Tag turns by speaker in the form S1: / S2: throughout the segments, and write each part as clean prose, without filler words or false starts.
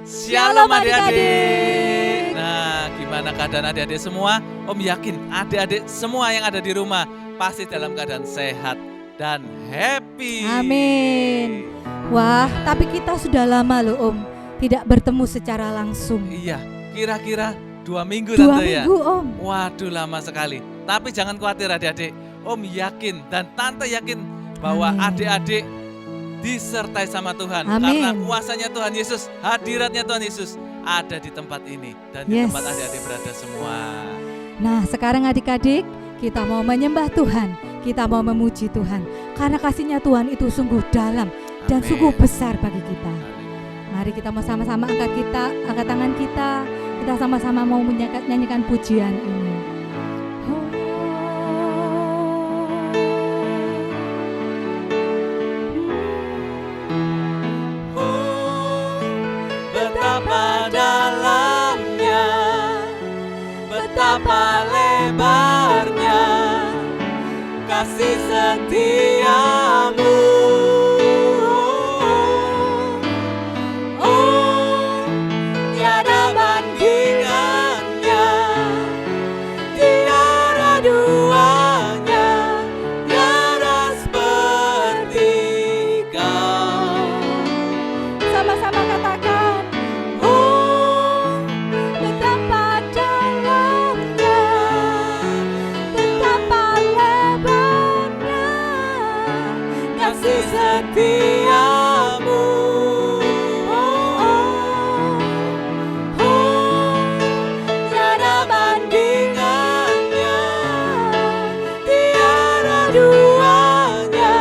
S1: Shalom adik-adik. Nah, gimana keadaan adik-adik semua? Om yakin adik-adik semua yang ada di rumah pasti dalam keadaan sehat dan happy.
S2: Amin. Wah, tapi kita sudah lama loh Om tidak bertemu secara langsung.
S1: Iya, kira-kira 2 minggu
S2: 2
S1: Tante ya.
S2: minggu Om.
S1: Waduh, lama sekali. Tapi jangan khawatir adik-adik. Om yakin dan Tante yakin bahwa
S2: Amin.
S1: adik-adik disertai sama Tuhan.
S2: Amin.
S1: Karena kuasanya Tuhan Yesus, hadiratnya Tuhan Yesus ada di tempat ini. Dan di
S2: Yes.
S1: tempat adik-adik berada semua.
S2: Nah, sekarang adik-adik kita mau menyembah Tuhan, kita mau memuji Tuhan. Karena kasihnya Tuhan itu sungguh dalam dan
S1: Amin.
S2: sungguh besar bagi kita. Mari kita mau sama-sama angkat tangan kita sama-sama mau menyanyikan pujian ini.
S1: Betapa dalamnya, betapa lebarnya kasih setiamu. Oh, tiada bandingannya, tiada duanya, tiada seperti kau.
S2: Sama-sama katakan. Betapa dalamnya, betapa lebarnya
S1: Kasih setiamu. Tiada bandingannya, tiada duanya,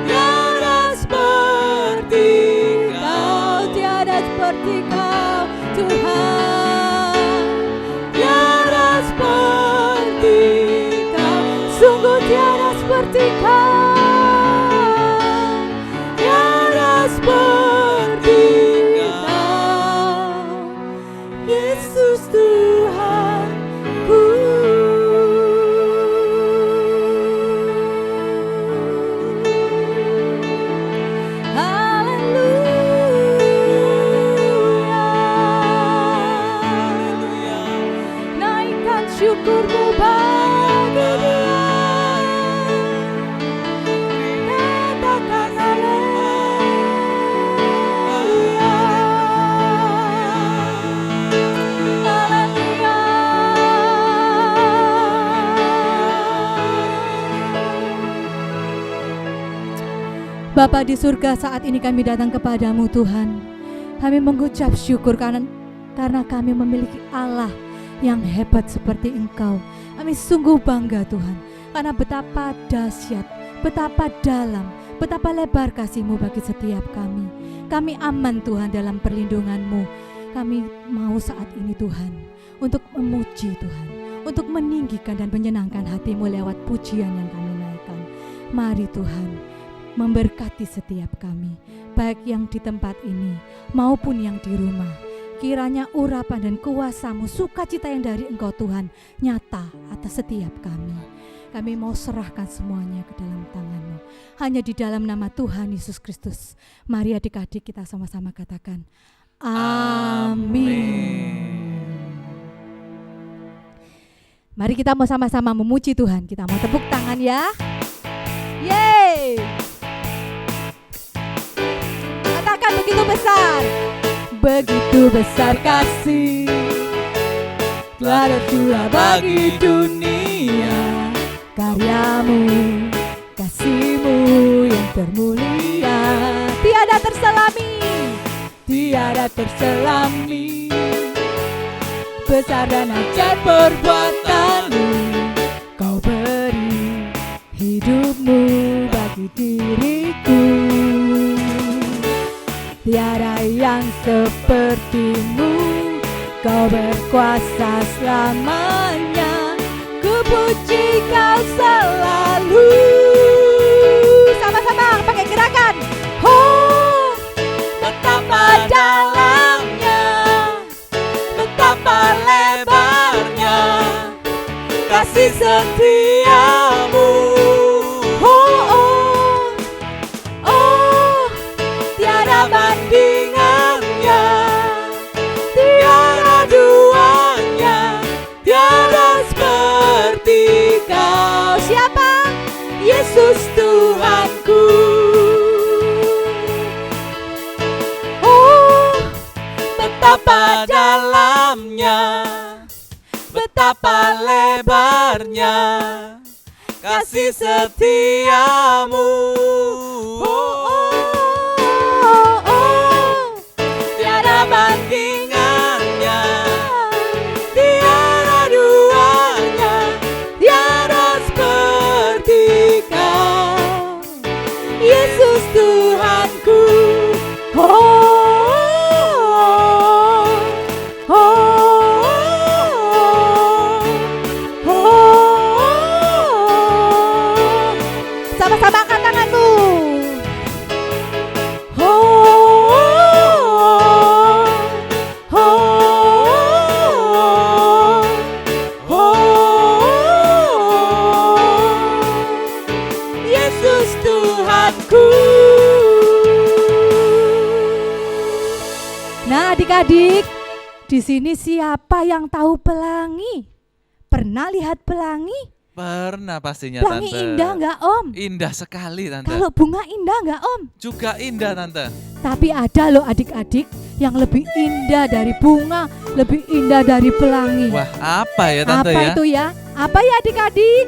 S1: tiada seperti kau.
S2: Tiada seperti Kau Tuhan,
S1: Tiada seperti kau.
S2: sungguh tiada seperti Kau.
S1: Tiada seperti kau.
S2: Yesus Tuhanku. Haleluya. Naikkan syukurmu bagi Dia. Katakan haleluya. Haleluya. Bapa di surga, saat ini kami datang kepadamu Tuhan. Kami mengucap syukur karena kami memiliki Allah yang hebat seperti Engkau. Kami sungguh bangga Tuhan, karena betapa dahsyat, betapa dalam, betapa lebar kasih-Mu bagi setiap kami. Kami aman Tuhan dalam perlindungan-Mu. Kami mau saat ini Tuhan untuk memuji Tuhan, untuk meninggikan dan menyenangkan hati-Mu lewat pujian yang kami naikkan. Mari Tuhan memberkati setiap kami, baik yang di tempat ini maupun yang di rumah. Kiranya urapan dan kuasa-Mu, sukacita yang dari Engkau Tuhan nyata atas setiap kami. Kami mau serahkan semuanya ke dalam tangan-Mu. Hanya di dalam nama Tuhan Yesus Kristus. Mari adik-adik kita sama-sama katakan amin. Mari kita mau sama-sama memuji Tuhan. Kita mau tepuk tangan ya. Yeay. Katakan begitu besar. Begitu besar kasih telah tercurah bagi dunia. Karya-Mu, kasih-Mu yang termulia, tiada terselami. Besar dan ajaib perbuatan-Mu, Kau beri hidup-Mu bagi diriku. Tiada yang seperti-Mu, Kau berkuasa selamanya. Ku puji Kau selalu. Sama-sama pakai gerakan. Oh, betapa dalamnya, betapa lebarnya kasih setiamu. Oh,
S1: indahnya kasih setiamu. Tiada bandingannya, tiada duanya, tiada seperti Kau,
S2: Yesus Tuhanku. Sama-sama angkat tanganmu. Yesus Tuhanku. Nah, adik-adik, di sini siapa yang tahu pelangi? Pernah lihat pelangi?
S1: Pernah pastinya
S2: Pelangi
S1: Tante.
S2: indah nggak, Om?
S1: Indah sekali Tante.
S2: Kalau bunga indah nggak, Om?
S1: Juga indah Tante.
S2: Tapi ada loh adik-adik yang lebih indah dari bunga, lebih indah dari pelangi.
S1: Wah, apa ya Tante
S2: Apa
S1: ya?
S2: itu ya? Apa ya adik-adik?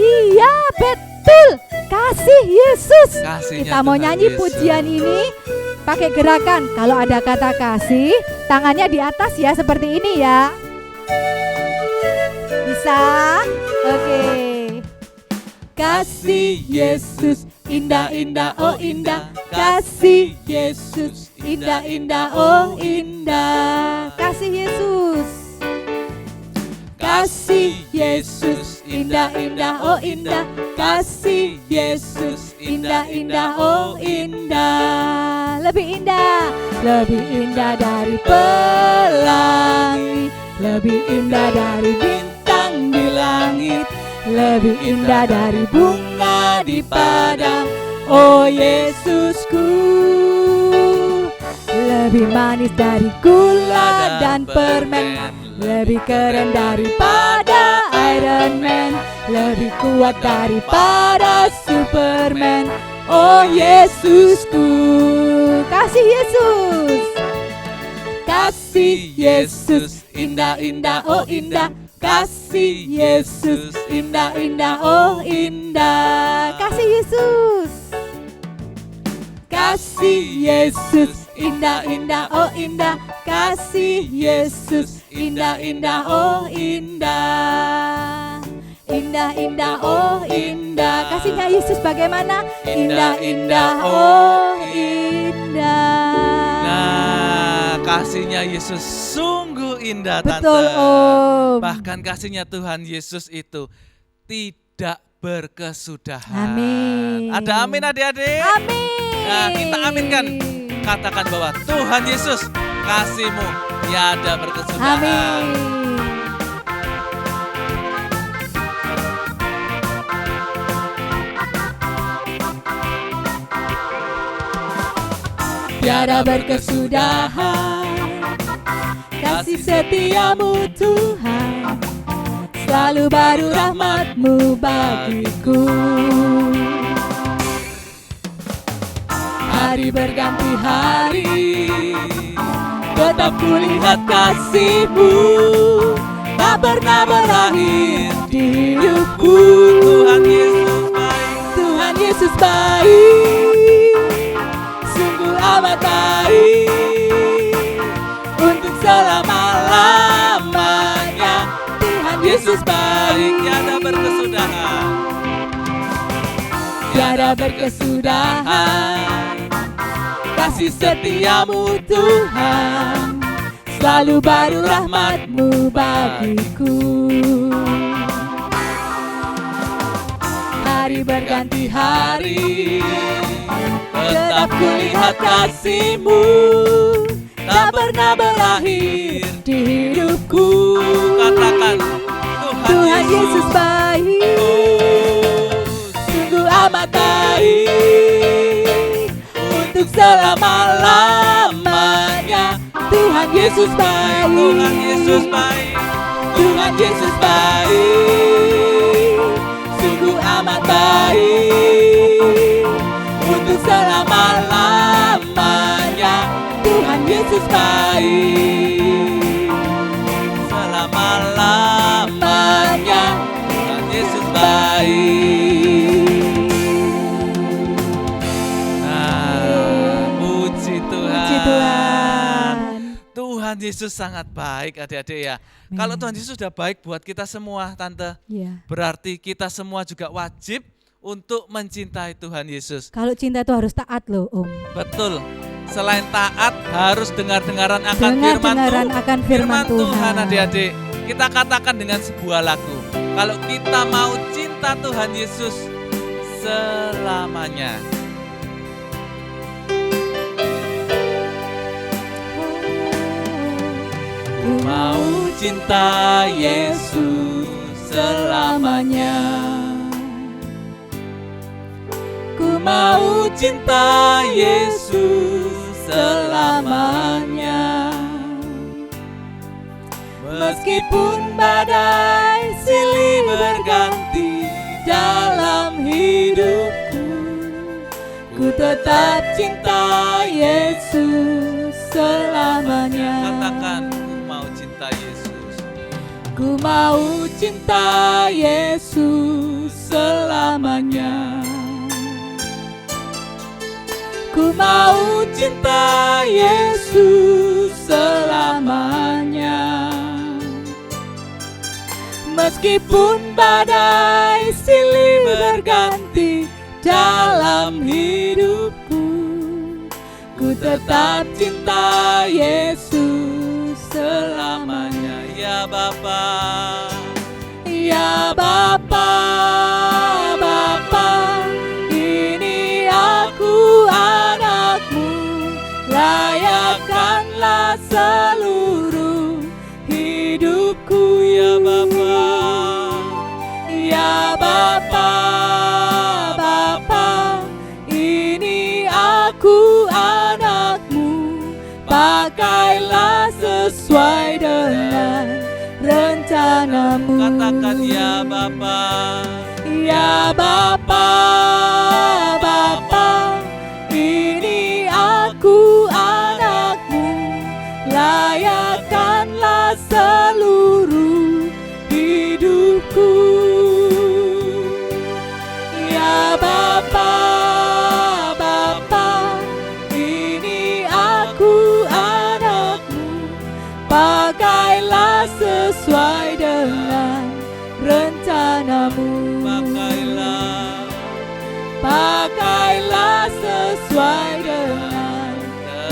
S2: Iya, betul. Kasih Yesus.
S1: Kasihnya
S2: Kita mau
S1: Tuhan
S2: nyanyi
S1: Yesus.
S2: pujian ini pakai gerakan. Kalau ada kata kasih, tangannya di atas ya, seperti ini ya. Bisa? Oke. Kasih Yesus indah-indah, oh indah. Kasih Yesus indah-indah, oh indah. Kasih Yesus. Kasih Yesus indah-indah, oh indah. Kasih Yesus indah-indah, oh indah. Lebih indah, lebih indah dari pelangi, lebih indah dari bintang di langit, lebih indah dari bunga di padang, oh Yesusku. Lebih manis dari gula dan permen, lebih keren daripada Iron Man, lebih kuat daripada Superman, oh Yesusku. Kasih Yesus. Kasih Yesus indah-indah, oh indah. Kasih Yesus indah-indah, oh indah. Kasih Yesus. Kasih Yesus indah-indah, oh indah. Kasih Yesus indah-indah, oh indah. Indah-indah, oh indah. Kasihnya Yesus bagaimana? Indah-indah, oh indah.
S1: Nah, kasihnya Yesus sungguh indah Tante.
S2: Betul, Om.
S1: Bahkan kasihnya Tuhan Yesus itu tidak berkesudahan.
S2: Amin.
S1: Ada amin adik-adik?
S2: Amin.
S1: Nah, kita aminkan. Katakan bahwa Tuhan Yesus kasih-Mu tiada berkesudahan.
S2: Amin. Tiada berkesudahan kasih setiamu Tuhan, selalu baru rahmat-Mu bagiku. Hari berganti hari, tetap kulihat kasih-Mu, tak pernah berakhir di hidupku.
S1: Tuhan Yesus baik.
S2: Tuhan Yesus baik, sungguh amat baik, untuk selama-lamanya. Tuhan Yesus baik,
S1: Tiada berkesudahan.
S2: tiada berkesudahan. Kasih setiamu Tuhan, selalu baru rahmat-Mu bagiku. Hari berganti hari, tetap kulihat kasih-Mu, tak pernah berakhir di hidupku.
S1: Katakan
S2: Tuhan Yesus baik, sungguh amat baik, untuk selama-lamanya. Tuhan Yesus baik,
S1: Tuhan Yesus baik.
S2: Tuhan Yesus baik, sungguh amat baik, untuk selama-lamanya. Tuhan Yesus baik,
S1: Selama-lamanya Tuhan Yesus sangat baik adik-adik ya. Kalau Tuhan Yesus sudah baik buat kita semua Tante,
S2: Ya.
S1: berarti kita semua juga wajib untuk mencintai Tuhan Yesus.
S2: Kalau cinta itu harus taat loh, Om.
S1: Betul. Selain taat harus dengar-dengaran akan
S2: Dengar-dengaran akan firman Tuhan.
S1: adik-adik. Kita katakan dengan sebuah lagu. Kalau kita mau cinta Tuhan Yesus selamanya. Ku mau cinta Yesus selamanya. Ku mau cinta Yesus selamanya. Meskipun badai silih berganti dalam hidupku, ku tetap cinta Yesus selamanya. Katakan, ku mau cinta Yesus. Ku mau cinta Yesus selamanya. Ku mau cinta Yesus selamanya. Meskipun badai silih berganti dalam hidupku, ku tetap cinta Yesus selamanya. Ya Bapa, ya Bapa, Bapa, ini aku anakmu, layakkanlah seluruh hidupku. Ya Bapa, ya Bapa, Bapa, ini aku anakmu, pakailah sesuai dengan rencanamu. Katakan ya Bapa, ya Bapa, Bapa, ini aku anakmu, layakkanlah seluruh hidupku. Ya Bapa, Bapa, ini aku anakmu, pakailah sesuai dengan rencanamu. Pakailah sesuai dengan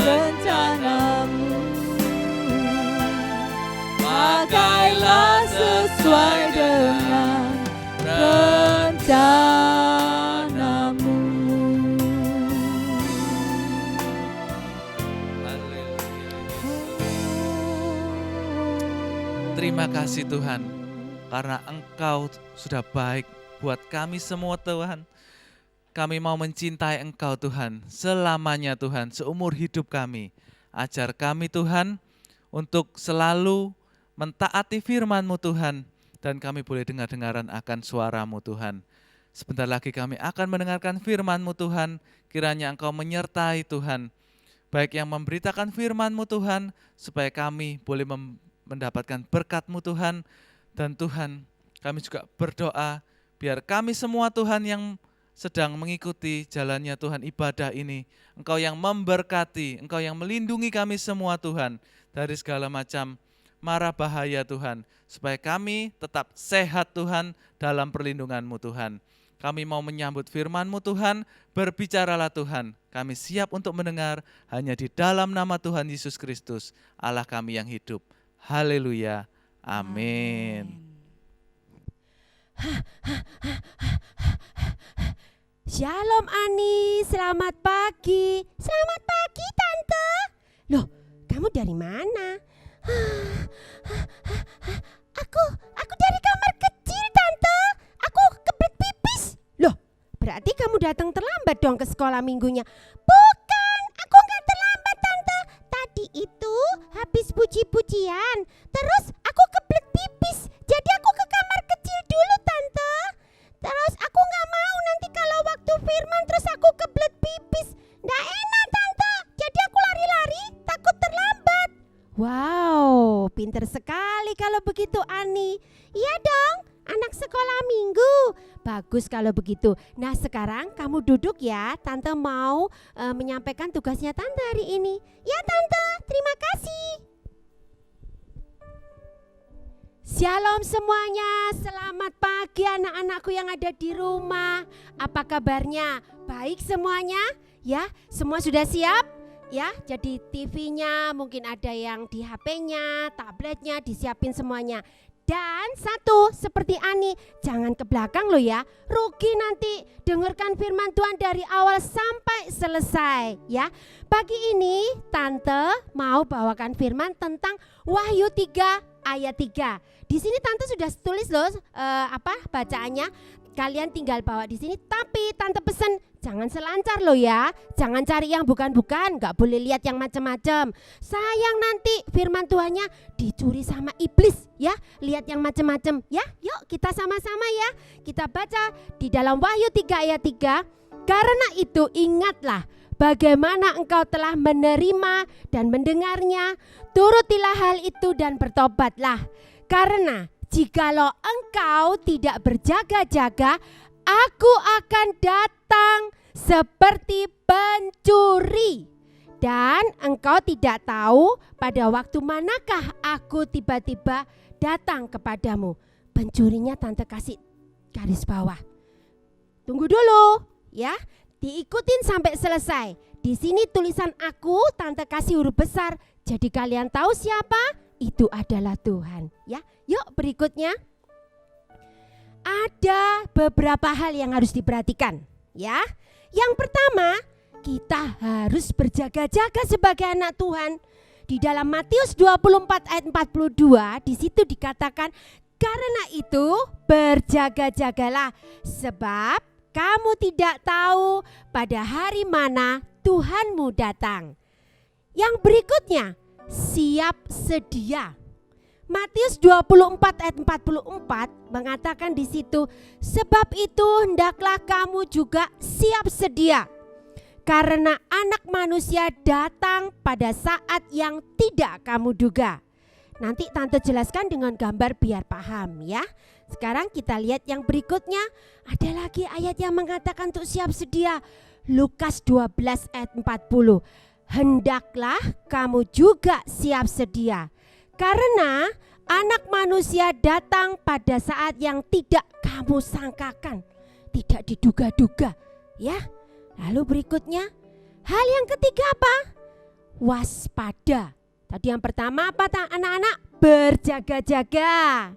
S1: rencanamu. Pakailah sesuai dengan rencanamu. Terima kasih Tuhan, karena Engkau sudah baik buat kami semua Tuhan. Kami mau mencintai Engkau Tuhan, selamanya Tuhan, seumur hidup kami. Ajar kami Tuhan, untuk selalu mentaati firman-Mu Tuhan, dan kami boleh dengar-dengaran akan suara-Mu Tuhan. Sebentar lagi kami akan mendengarkan firman-Mu Tuhan, kiranya Engkau menyertai Tuhan, baik yang memberitakan firman-Mu Tuhan, supaya kami boleh mendapatkan berkat-Mu Tuhan, dan Tuhan kami juga berdoa, biar kami semua Tuhan yang sedang mengikuti jalannya Tuhan ibadah ini, Engkau yang memberkati, Engkau yang melindungi kami semua Tuhan, dari segala macam mara bahaya Tuhan, supaya kami tetap sehat Tuhan dalam perlindungan-Mu Tuhan. Kami mau menyambut firman-Mu Tuhan, berbicaralah Tuhan, kami siap untuk mendengar hanya di dalam nama Tuhan Yesus Kristus, Allah kami yang hidup. Haleluya, amin.
S3: Shalom Ani, selamat pagi. Selamat pagi Tante. Loh, kamu dari mana? Aku dari kamar kecil Tante. Aku kebelet pipis. Loh, berarti kamu datang terlambat dong ke sekolah minggunya. Bukan, aku nggak terlambat Tante. Tadi itu habis puji-pujian, terus aku kebelet pipis. Jadi aku ke kamar kecil dulu Tante. Terus aku gak mau nanti kalau waktu firman terus aku kebelet pipis. Nggak enak Tante, jadi aku lari-lari takut terlambat. Wow, pinter sekali kalau begitu Ani. Iya dong, anak sekolah minggu. Bagus kalau begitu. Nah sekarang kamu duduk ya, Tante mau menyampaikan tugasnya Tante hari ini. Ya Tante, terima kasih. Shalom semuanya, selamat pagi anak-anakku yang ada di rumah. Apa kabarnya? Baik semuanya? Ya, semua sudah siap? Ya, jadi TV-nya mungkin ada yang di HP-nya, tabletnya disiapin semuanya. Dan satu, seperti Ani, jangan ke belakang loh ya. Rugi nanti, dengarkan firman Tuhan dari awal sampai selesai ya. Pagi ini Tante mau bawakan firman tentang Wahyu 3 ayat 3. Di sini Tante sudah tulis loh bacaannya. Kalian tinggal bawa di sini, tapi Tante pesen jangan selancar loh ya. Jangan cari yang bukan-bukan, gak boleh lihat yang macam-macam. Sayang nanti firman Tuhannya dicuri sama iblis ya. Lihat yang macam-macam ya. Yuk kita sama-sama ya. Kita baca di dalam Wahyu 3 ayat 3. Karena itu ingatlah bagaimana engkau telah menerima dan mendengarnya. Turutilah hal itu dan bertobatlah. Karena jikalau engkau tidak berjaga-jaga, aku akan datang seperti pencuri. Dan engkau tidak tahu pada waktu manakah aku tiba-tiba datang kepadamu. Pencurinya Tante kasih garis bawah. Tunggu dulu ya, diikutin sampai selesai. Di sini tulisan aku Tante kasih huruf besar. Jadi kalian tahu siapa? Itu adalah Tuhan ya. Yuk berikutnya. Ada beberapa hal yang harus diperhatikan ya. Yang pertama, kita harus berjaga-jaga sebagai anak Tuhan. Di dalam Matius 24 ayat 42 di situ dikatakan, karena itu berjaga-jagalah sebab kamu tidak tahu pada hari mana Tuhanmu datang. Yang berikutnya, siap sedia. Matius 24 ayat 44 mengatakan di situ, sebab itu hendaklah kamu juga siap sedia. Karena anak manusia datang pada saat yang tidak kamu duga. Nanti Tante jelaskan dengan gambar biar paham ya. Sekarang kita lihat yang berikutnya. Ada lagi ayat yang mengatakan untuk siap sedia. Lukas 12 ayat 40. Hendaklah kamu juga siap sedia. Karena anak manusia datang pada saat yang tidak kamu sangkakan. Tidak diduga-duga ya. Lalu berikutnya, hal yang ketiga apa? Waspada. Tadi yang pertama apa anak-anak? Berjaga-jaga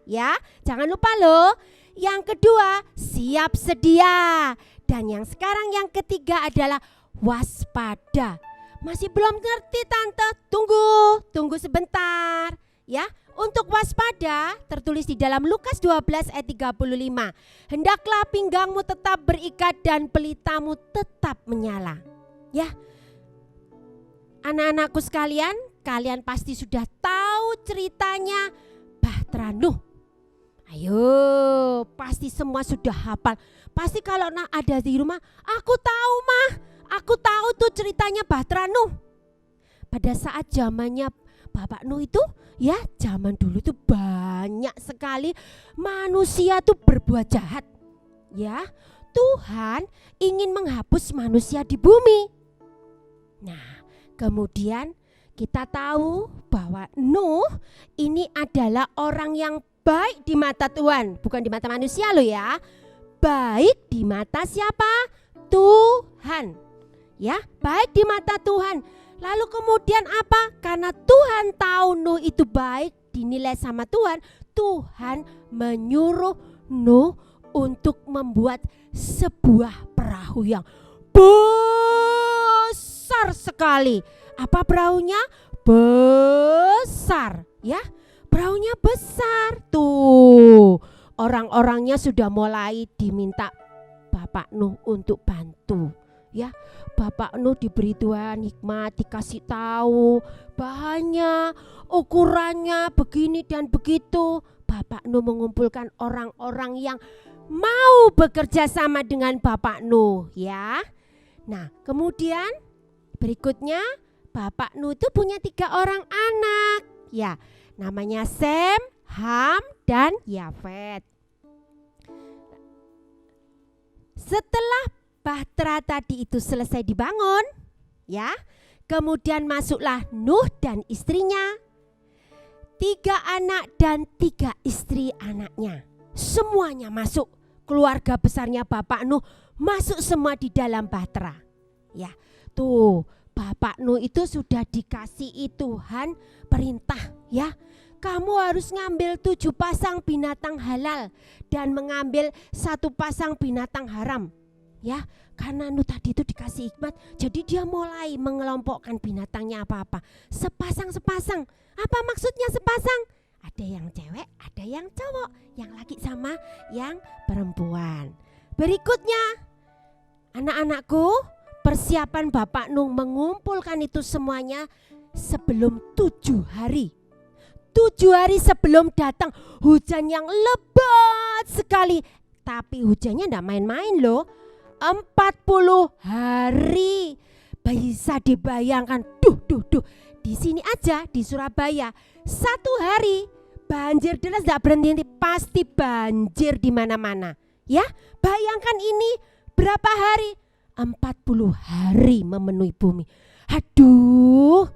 S3: ya. Jangan lupa loh. Yang kedua, siap sedia. Dan yang sekarang yang ketiga adalah waspada. Masih belum ngerti Tante? Tunggu sebentar ya. Untuk waspada tertulis di dalam Lukas 12 ayat 35. Hendaklah pinggangmu tetap berikat dan pelitamu tetap menyala. Ya. Anak-anakku sekalian, kalian pasti sudah tahu ceritanya Bahtera Nuh. Ayo, pasti semua sudah hafal. Pasti kalau ada di rumah, aku tahu mah. Aku tahu tuh ceritanya Bahtera Nuh. Pada saat zamannya Bapak Nuh itu ya, zaman dulu tuh banyak sekali manusia tuh berbuat jahat. Ya, Tuhan ingin menghapus manusia di bumi. Nah, kemudian kita tahu bahwa Nuh ini adalah orang yang baik di mata Tuhan, bukan di mata manusia loh ya. Baik di mata siapa? Tuhan. Ya, baik di mata Tuhan. Lalu kemudian apa? Karena Tuhan tahu Nuh itu baik, dinilai sama Tuhan, Tuhan menyuruh Nuh untuk membuat sebuah perahu yang besar sekali. Apa perahunya? Besar, ya. Perahunya besar. Tuh, orang-orangnya sudah mulai diminta Bapak Nuh untuk bantu. Ya, Bapak Nuh diberi Tuhan hikmat, dikasih tahu bahannya, ukurannya begini dan begitu. Bapak Nuh mengumpulkan orang-orang yang mau bekerja sama dengan Bapak Nuh ya. Nah, kemudian berikutnya Bapak Nuh itu punya 3 orang anak ya. Namanya Sem, Ham, dan Yafet. Setelah Bahtera tadi itu selesai dibangun ya, kemudian masuklah Nuh dan istrinya. 3 anak dan 3 istri anaknya. Semuanya masuk. Keluarga besarnya Bapak Nuh masuk semua di dalam bahtera. Ya, tuh Bapak Nuh itu sudah dikasih Tuhan perintah ya. Kamu harus ngambil 7 pasang binatang halal dan mengambil 1 pasang binatang haram. Ya, karena Nuh tadi itu dikasih hikmat, jadi dia mulai mengelompokkan binatangnya apa-apa. Sepasang-sepasang. Apa maksudnya sepasang? Ada yang cewek, ada yang cowok, yang laki sama yang perempuan. Berikutnya, anak-anakku, persiapan Bapak Nuh mengumpulkan itu semuanya sebelum 7 hari. 7 hari sebelum datang hujan yang lebat sekali. Tapi hujannya enggak main-main loh. 40 hari. Bisa dibayangkan. Duh. Di sini aja di Surabaya 1 hari banjir deras enggak berhenti. Pasti banjir di mana-mana. Ya, bayangkan ini berapa hari? 40 hari memenuhi bumi. Aduh.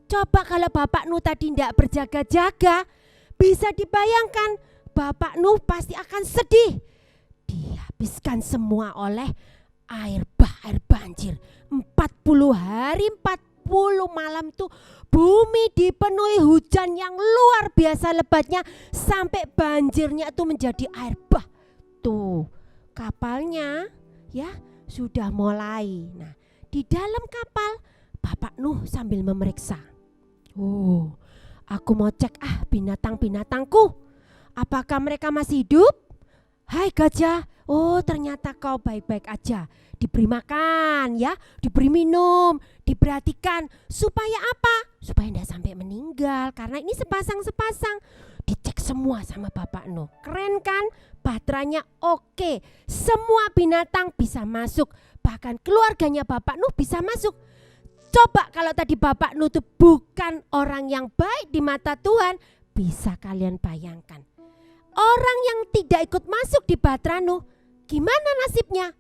S3: Coba kalau Bapak Nuh tadi tidak berjaga-jaga, bisa dibayangkan Bapak Nuh pasti akan sedih. Dihabiskan semua oleh air banjir. 40 hari 40 malam itu bumi dipenuhi hujan yang luar biasa lebatnya sampai banjirnya itu menjadi air bah. Tuh, kapalnya ya sudah mulai. Nah, di dalam kapal Bapak Nuh sambil memeriksa. Oh, aku mau cek binatang-binatangku. Apakah mereka masih hidup? Hai gajah, oh ternyata kau baik-baik aja. Diberi makan ya, diberi minum, diperhatikan. Supaya apa? Supaya tidak sampai meninggal. Karena ini sepasang-sepasang. Dicek semua sama Bapak Nuh. Keren kan? Bahteranya oke. Semua binatang bisa masuk. Bahkan keluarganya Bapak Nuh bisa masuk. Coba kalau tadi Bapak Nuh itu bukan orang yang baik di mata Tuhan, bisa kalian bayangkan. Orang yang tidak ikut masuk di bahtera Nuh, gimana nasibnya?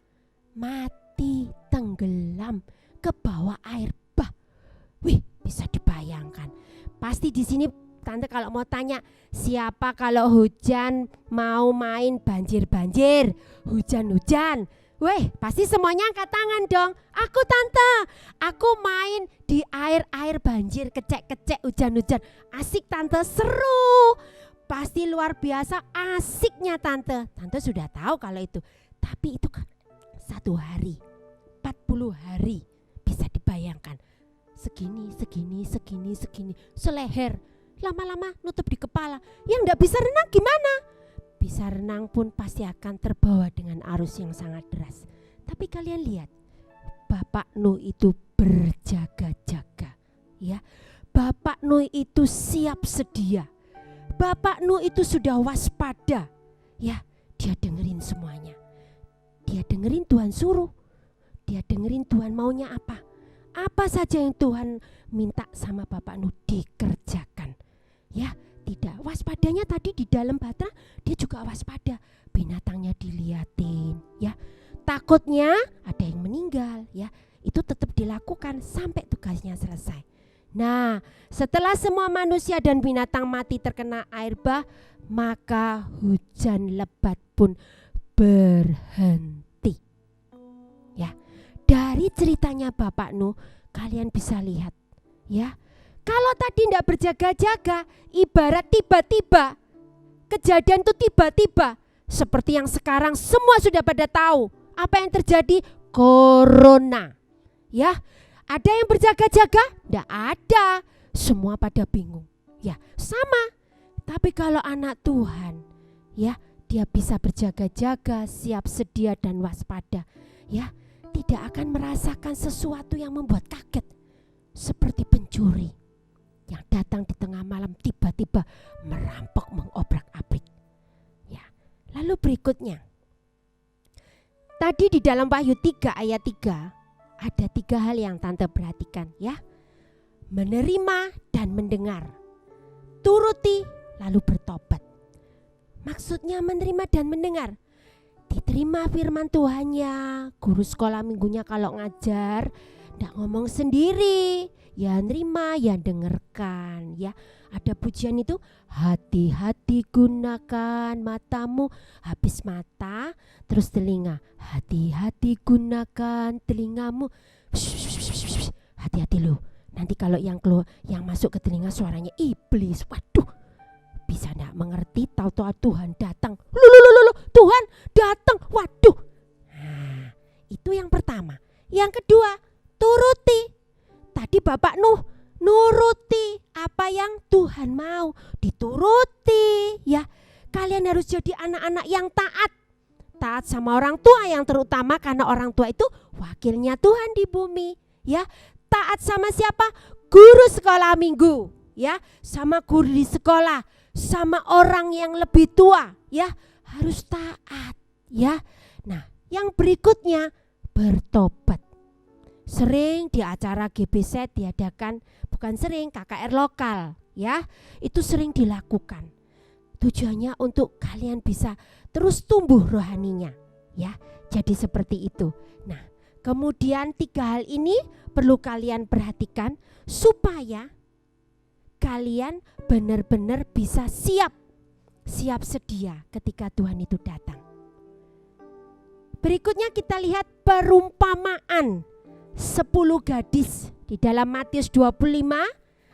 S3: Mati, tenggelam ke bawah air bah. Wih, bisa dibayangkan. Pasti di sini Tante kalau mau tanya, siapa kalau hujan mau main banjir-banjir, hujan-hujan? Weh, pasti semuanya angkat tangan dong. Aku Tante, aku main di air banjir, kecek-kecek, hujan-hujan. Asik Tante, seru. Pasti luar biasa asiknya Tante. Tante sudah tahu kalau itu. Tapi itu kan 1 hari, 40 hari. Bisa dibayangkan. Segini, seleher. Lama-lama nutup di kepala. Yang enggak bisa renang gimana? Bisa renang pun pasti akan terbawa dengan arus yang sangat deras. Tapi kalian lihat, Bapak Nuh itu berjaga-jaga, ya. Bapak Nuh itu siap sedia. Bapak Nuh itu sudah waspada, ya. Dia dengerin semuanya. Dia dengerin Tuhan suruh. Dia dengerin Tuhan maunya apa. Apa saja yang Tuhan minta sama Bapak Nuh dikerjakan, ya. Tidak, waspadanya tadi di dalam bahtera dia juga waspada. Binatangnya diliatin ya. Takutnya ada yang meninggal ya. Itu tetap dilakukan sampai tugasnya selesai. Nah, setelah semua manusia dan binatang mati terkena air bah, maka hujan lebat pun berhenti. Ya. Dari ceritanya Bapak Nuh kalian bisa lihat ya. Kalau tadi tidak berjaga-jaga, ibarat tiba-tiba, kejadian itu tiba-tiba. Seperti yang sekarang semua sudah pada tahu. Apa yang terjadi? Corona. Ya, ada yang berjaga-jaga? Tidak ada. Semua pada bingung. Ya, sama. Tapi kalau anak Tuhan, ya, dia bisa berjaga-jaga, siap sedia dan waspada. Ya, tidak akan merasakan sesuatu yang membuat kaget. Seperti pencuri yang datang di tengah malam tiba-tiba merampok, mengobrak-abrik. Ya. Lalu berikutnya. Tadi di dalam Wahyu 3 ayat 3 ada 3 hal yang Tante perhatikan ya. Menerima dan mendengar. Turuti lalu bertobat. Maksudnya menerima dan mendengar. Diterima firman Tuhannya, guru sekolah minggunya kalau ngajar Nggak ngomong sendiri, ya nerima, ya dengarkan. Ya, ada pujian itu, hati-hati gunakan matamu, habis mata, terus telinga. Hati-hati gunakan telingamu. Hati-hati loh. Nanti kalau yang masuk ke telinga suaranya iblis. Waduh, bisa nggak mengerti, tahu-tahu Tuhan datang. Loh, Tuhan datang. Waduh. Nah, itu yang pertama. Yang kedua, turuti. Tadi Bapak Nuh nuruti apa yang Tuhan mau, dituruti ya. Kalian harus jadi anak-anak yang taat. Taat sama orang tua yang terutama, karena orang tua itu wakilnya Tuhan di bumi ya. Taat sama siapa? Guru sekolah minggu ya, sama guru di sekolah, sama orang yang lebih tua ya, harus taat ya. Nah, yang berikutnya bertobat. Sering di acara GBZ diadakan, bukan sering, KKR lokal ya, itu sering dilakukan. Tujuannya untuk kalian bisa terus tumbuh rohaninya ya. Jadi seperti itu. Nah, kemudian 3 hal ini perlu kalian perhatikan supaya kalian benar-benar bisa siap sedia ketika Tuhan itu datang. Berikutnya kita lihat perumpamaan 10 gadis di dalam Matius 25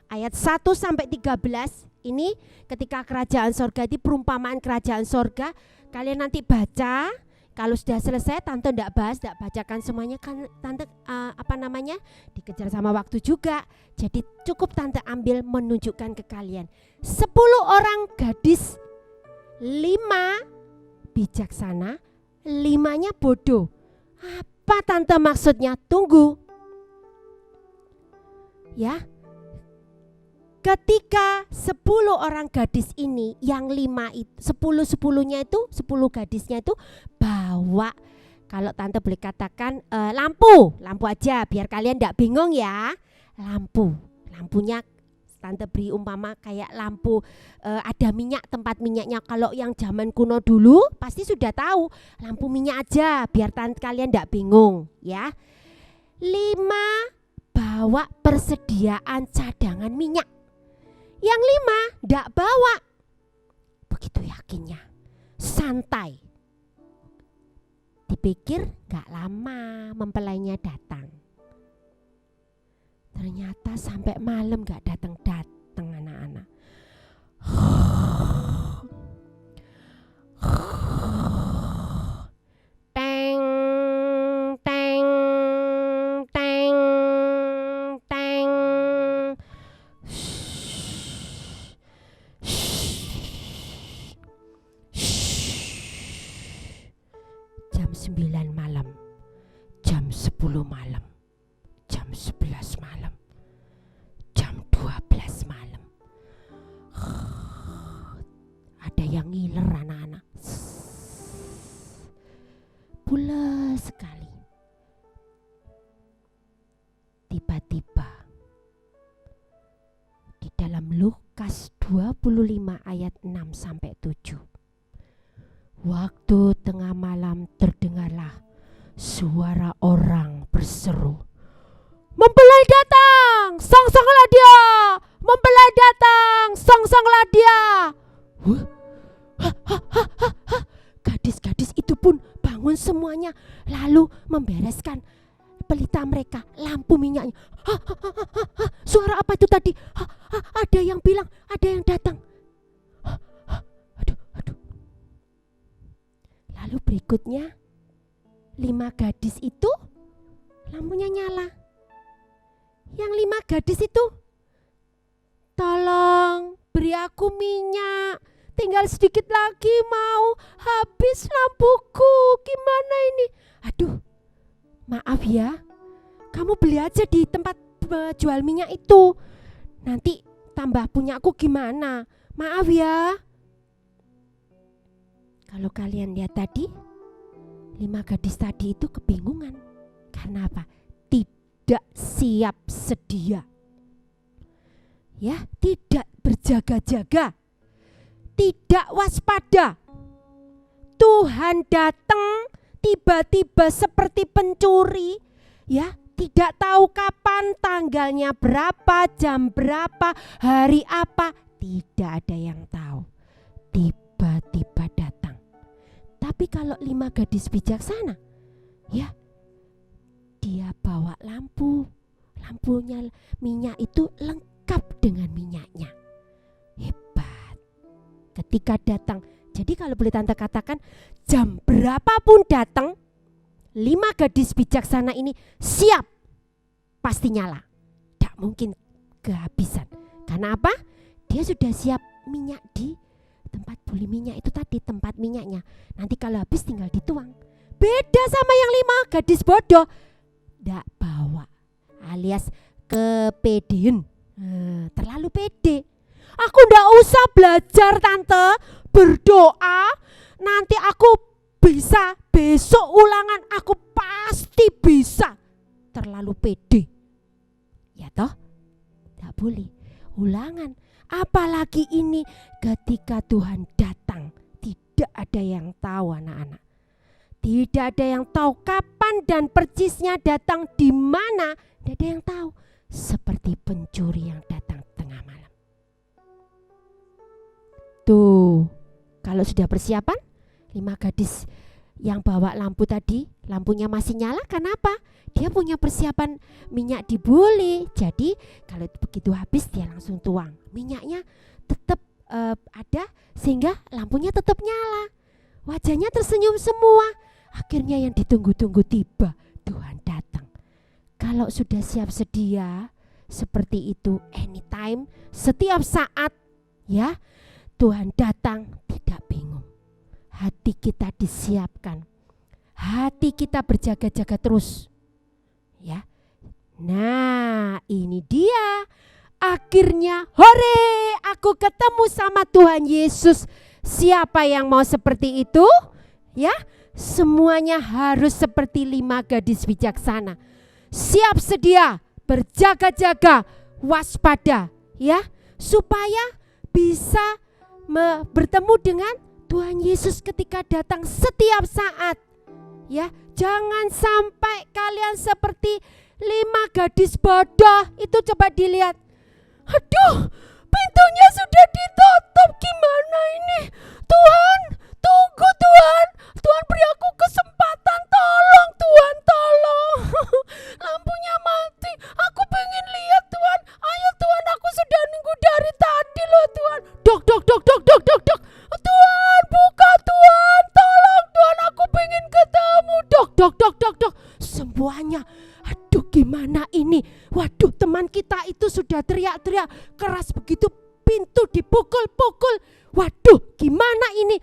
S3: ayat 1 sampai 13. Ini ketika kerajaan sorga, itu perumpamaan kerajaan sorga. Kalian nanti baca. Kalau sudah selesai, Tante tidak bacakan semuanya kan, Tante dikejar sama waktu juga. Jadi cukup Tante ambil menunjukkan ke kalian. 10 orang gadis, 5 bijaksana, 5-nya bodoh. Apa Tante maksudnya? Tunggu. Ya. Ketika 10 orang gadis ini, yang 5 itu 10-10-nya itu 10 gadisnya itu bawa, kalau Tante boleh katakan lampu aja biar kalian tidak bingung ya. Lampunya Tante beri umpama kayak lampu ada minyak, tempat minyaknya. Kalau yang zaman kuno dulu pasti sudah tahu, lampu minyak aja biar kalian tidak bingung ya. 5 bawa persediaan cadangan minyak. Yang 5 tidak bawa. Begitu yakinnya, santai. Dipikir gak lama mempelainya datang. Ternyata sampai malam gak datang anak-anak. Teng, teng, teng, teng. Jam 9 malam, jam 10 malam, jam 11 malam, jam 12 malam. Ada yang ngiler anak-anak. Pulas sekali. Tiba-tiba di dalam Lukas 25 ayat 6 sampai 7. Waktu tengah malam terdengarlah suara orang berseru, "Mempelai datang, songsonglah dia! Mempelai datang, songsonglah dia!" Gadis-gadis itu pun bangun semuanya, lalu membereskan pelita mereka, lampu minyaknya. Suara apa itu tadi? Ada yang bilang, ada yang datang. Aduh. Lalu berikutnya 5 gadis itu lampunya nyala. Yang 5 gadis itu, "Tolong beri aku minyak, tinggal sedikit lagi mau habis lampuku, gimana ini?" Aduh, maaf ya, kamu beli aja di tempat jual minyak itu, nanti tambah punyaku gimana, maaf ya. Kalau kalian lihat tadi, 5 gadis tadi itu kebingungan. Karena apa? Tidak siap sedia. Ya, tidak berjaga-jaga. Tidak waspada. Tuhan datang tiba-tiba seperti pencuri, ya, tidak tahu kapan, tanggalnya berapa, jam berapa, hari apa, tidak ada yang tahu. Tiba-tiba datang. Tapi kalau 5 gadis bijaksana, ya, dia bawa lampunya minyak itu lengkap dengan minyaknya. Hebat. Ketika datang, jadi kalau boleh tante katakan, jam berapapun datang, 5 gadis bijaksana ini siap, pasti nyala. Tidak mungkin kehabisan. Karena apa? Dia sudah siap minyak di tempat buli minyak itu tadi, tempat minyaknya. Nanti kalau habis tinggal dituang. Beda sama yang 5 gadis bodoh, tidak bawa, alias kepedean. Terlalu pede. Aku ndak usah belajar tante, berdoa, nanti aku bisa, besok ulangan aku pasti bisa. Terlalu pede. Ya toh? Tidak boleh. Ulangan. Apalagi ini ketika Tuhan datang, tidak ada yang tahu anak-anak. Tidak ada yang tahu kapan dan persisnya datang di mana. Tidak ada yang tahu. Seperti pencuri yang datang tengah malam. Tuh, kalau sudah persiapan, 5 gadis yang bawa lampu tadi, lampunya masih nyala. Kenapa? Dia punya persiapan minyak di buli. Jadi kalau begitu habis dia langsung tuang. Minyaknya tetap ada sehingga lampunya tetap nyala. Wajahnya tersenyum semua. Akhirnya yang ditunggu-tunggu tiba. Tuhan datang. Kalau sudah siap sedia seperti itu, anytime, setiap saat, ya, Tuhan datang, tidak bingung. Hati kita disiapkan, hati kita berjaga-jaga terus, ya. Nah, ini dia. Akhirnya, hore, aku ketemu sama Tuhan Yesus. Siapa yang mau seperti itu? Ya, semuanya harus seperti 5 gadis bijaksana. Siap sedia, berjaga-jaga, waspada, ya, supaya bisa bertemu dengan Tuhan Yesus ketika datang setiap saat. Ya, jangan sampai kalian seperti 5 gadis bodoh itu. Coba dilihat. Aduh, pintunya sudah ditutup. Gimana ini? Tuhan, tunggu Tuhan. Tuhan beri aku kesempatan. Tolong Tuhan, tolong. Lampunya mati. Aku pengen lihat Tuhan. Ayo Tuhan, aku sudah nunggu dari tadi loh Tuhan. Dok, dok, dok, dok, dok, dok, dok. Tuhan, buka Tuhan. Tolong Tuhan, aku pengen ketemu. Dok, dok, dok, dok, dok. Semuanya. Aduh, gimana ini? Waduh, teman kita itu sudah teriak-teriak keras begitu, pintu dipukul-pukul. Waduh, gimana ini?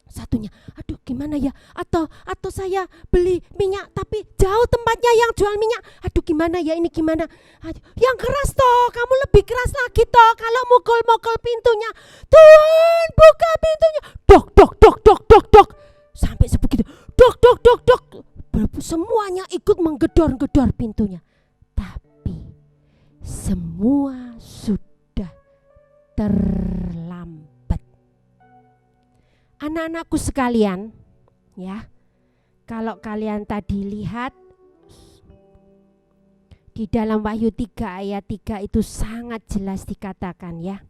S3: Satunya, aduh gimana ya? Atau saya beli minyak tapi jauh tempatnya yang jual minyak. Aduh gimana ya ini, gimana? Aduh, yang keras toh, kamu lebih keras lagi toh kalau mukul-mukul pintunya. Tuhan, buka pintunya. Dok, dok, dok, dok, dok, dok. Sampai sebegitu. Dok, dok, dok, dok. Semuanya ikut menggedor-gedor pintunya. Tapi semua sudah terlambat. Anak-anakku sekalian, ya, kalau kalian tadi lihat di dalam Wahyu 3 ayat 3 itu sangat jelas dikatakan, ya.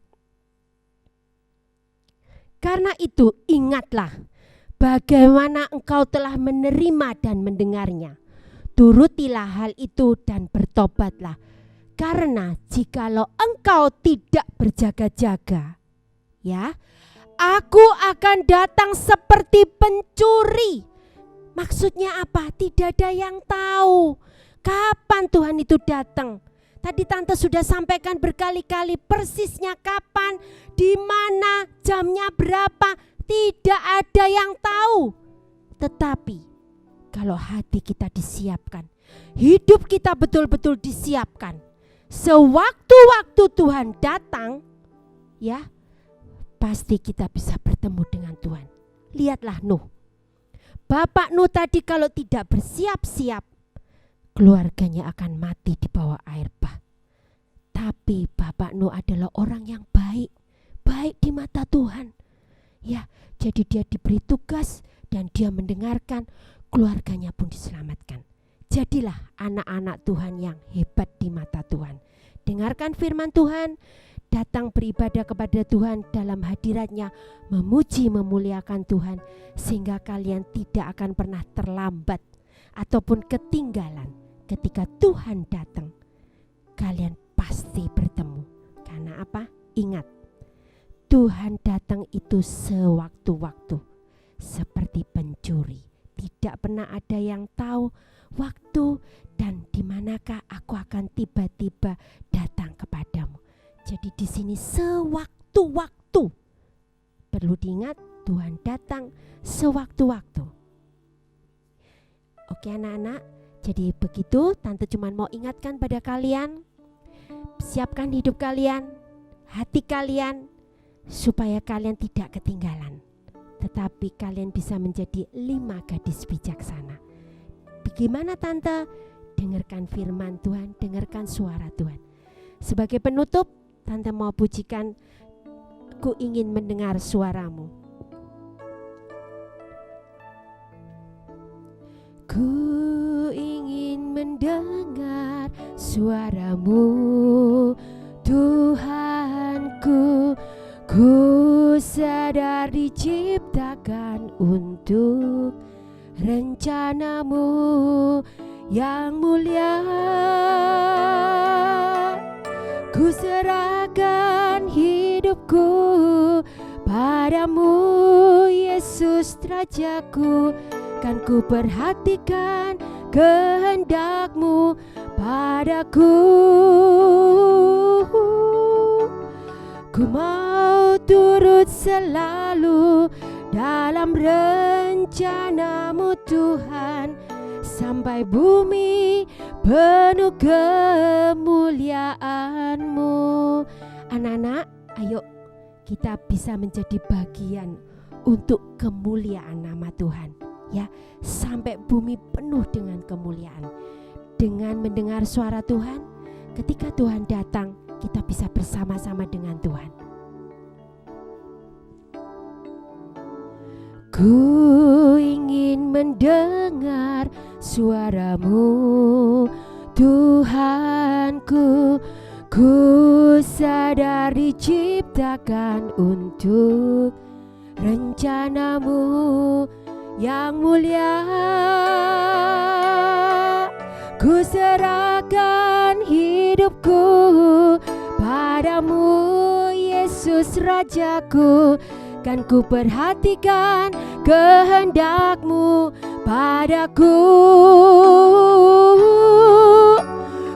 S3: Karena itu ingatlah bagaimana engkau telah menerima dan mendengarnya. Turutilah hal itu dan bertobatlah. Karena jikalau engkau tidak berjaga-jaga, ya, aku akan datang seperti pencuri. Maksudnya apa? Tidak ada yang tahu kapan Tuhan itu datang. Tadi tante sudah sampaikan berkali-kali persisnya kapan, di mana, jamnya berapa, tidak ada yang tahu. Tetapi kalau hati kita disiapkan, hidup kita betul-betul disiapkan, sewaktu-waktu Tuhan datang, ya, pasti kita bisa bertemu dengan Tuhan. Lihatlah Nuh. Bapak Nuh tadi kalau tidak bersiap-siap, keluarganya akan mati di bawah air bah. Tapi Bapak Nuh adalah orang yang baik, baik di mata Tuhan. Ya, jadi dia diberi tugas dan dia mendengarkan, keluarganya pun diselamatkan. Jadilah anak-anak Tuhan yang hebat di mata Tuhan. Dengarkan firman Tuhan, datang beribadah kepada Tuhan dalam hadiratnya, memuji memuliakan Tuhan, sehingga kalian tidak akan pernah terlambat ataupun ketinggalan. Ketika Tuhan datang, kalian pasti bertemu. Karena apa? Ingat, Tuhan datang itu sewaktu-waktu, seperti pencuri. Tidak pernah ada yang tahu waktu dan di manakah aku akan tiba-tiba datang kepadamu. Jadi di sini sewaktu-waktu. Perlu diingat, Tuhan datang sewaktu-waktu. Oke anak-anak, jadi begitu Tante cuma mau ingatkan pada kalian, siapkan hidup kalian, hati kalian, supaya kalian tidak ketinggalan, tetapi kalian bisa menjadi 5 gadis bijaksana. Bagaimana Tante? Dengarkan firman Tuhan, dengarkan suara Tuhan. Sebagai penutup, Tante mau pujikan Ku Ingin Mendengar Suaramu. Ku ingin mendengar suaramu, Tuhanku. Ku sadar diciptakan untuk rencanamu yang mulia. Ku serahkan hidupku padamu, Yesus Rajaku. Kan ku perhatikan kehendak-Mu padaku. Ku mau turut selalu dalam rencana-Mu Tuhan, sampai bumi penuh kemuliaan-Mu. Anak-anak, ayo kita bisa menjadi bagian untuk kemuliaan nama Tuhan, ya, sampai bumi penuh dengan kemuliaan. Dengan mendengar suara Tuhan, ketika Tuhan datang, kita bisa bersama-sama dengan Tuhan. Ku ingin mendengar suaramu, Tuhanku. Ku sadar diciptakan untuk rencana-Mu yang mulia. Ku serahkan hidupku padamu, Yesus Rajaku. Kan ku perhatikan kehendak-Mu padaku.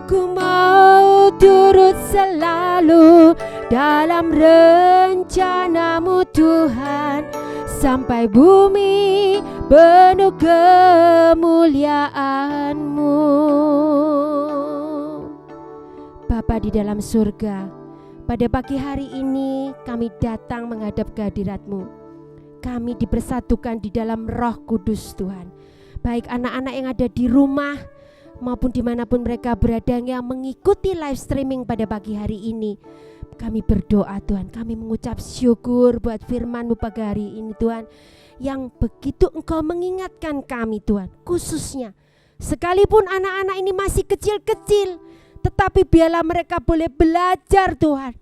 S3: Ku mau turut selalu dalam rencana-Mu Tuhan, sampai bumi penuh kemuliaan-Mu. Bapa di dalam surga, pada pagi hari ini kami datang menghadap kehadirat-Mu. Kami dipersatukan di dalam Roh Kudus Tuhan. Baik anak-anak yang ada di rumah maupun dimanapun mereka berada yang mengikuti live streaming pada pagi hari ini. Kami berdoa Tuhan, kami mengucap syukur buat firman-Mu pagi hari ini Tuhan, yang begitu Engkau mengingatkan kami Tuhan. Khususnya sekalipun anak-anak ini masih kecil-kecil, tetapi biarlah mereka boleh belajar Tuhan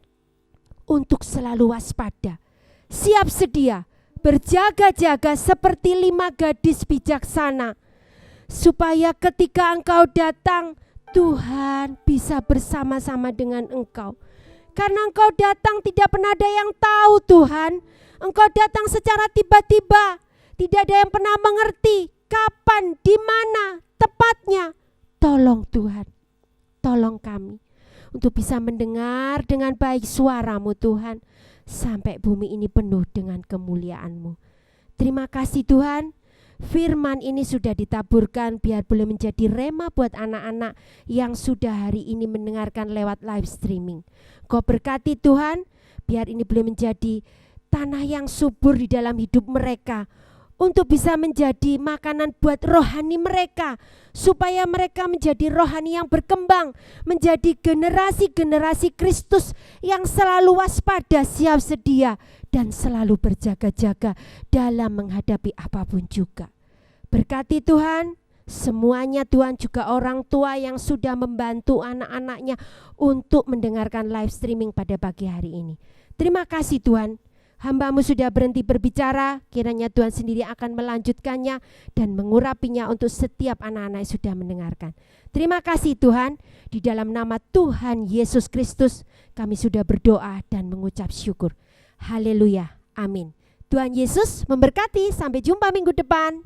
S3: untuk selalu waspada, siap sedia, berjaga-jaga seperti 5 gadis bijaksana, supaya ketika Engkau datang, Tuhan bisa bersama-sama dengan Engkau. Karena Engkau datang tidak pernah ada yang tahu Tuhan. Engkau datang secara tiba-tiba, tidak ada yang pernah mengerti kapan, di mana tepatnya. Tolong Tuhan, tolong kami untuk bisa mendengar dengan baik suara-Mu Tuhan, sampai bumi ini penuh dengan kemuliaan-Mu. Terima kasih Tuhan, firman ini sudah ditaburkan biar boleh menjadi rema buat anak-anak yang sudah hari ini mendengarkan lewat live streaming. Kau berkati Tuhan, biar ini boleh menjadi tanah yang subur di dalam hidup mereka, untuk bisa menjadi makanan buat rohani mereka, supaya mereka menjadi rohani yang berkembang, menjadi generasi-generasi Kristus yang selalu waspada, siap sedia, dan selalu berjaga-jaga dalam menghadapi apapun juga. Berkati Tuhan Semuanya Tuhan, juga orang tua yang sudah membantu anak-anaknya untuk mendengarkan live streaming pada pagi hari ini. Terima kasih Tuhan, hamba-Mu sudah berhenti berbicara, kiranya Tuhan sendiri akan melanjutkannya dan mengurapinya untuk setiap anak-anak yang sudah mendengarkan. Terima kasih Tuhan, di dalam nama Tuhan Yesus Kristus kami sudah berdoa dan mengucap syukur. Haleluya, amin. Tuhan Yesus memberkati, sampai jumpa minggu depan.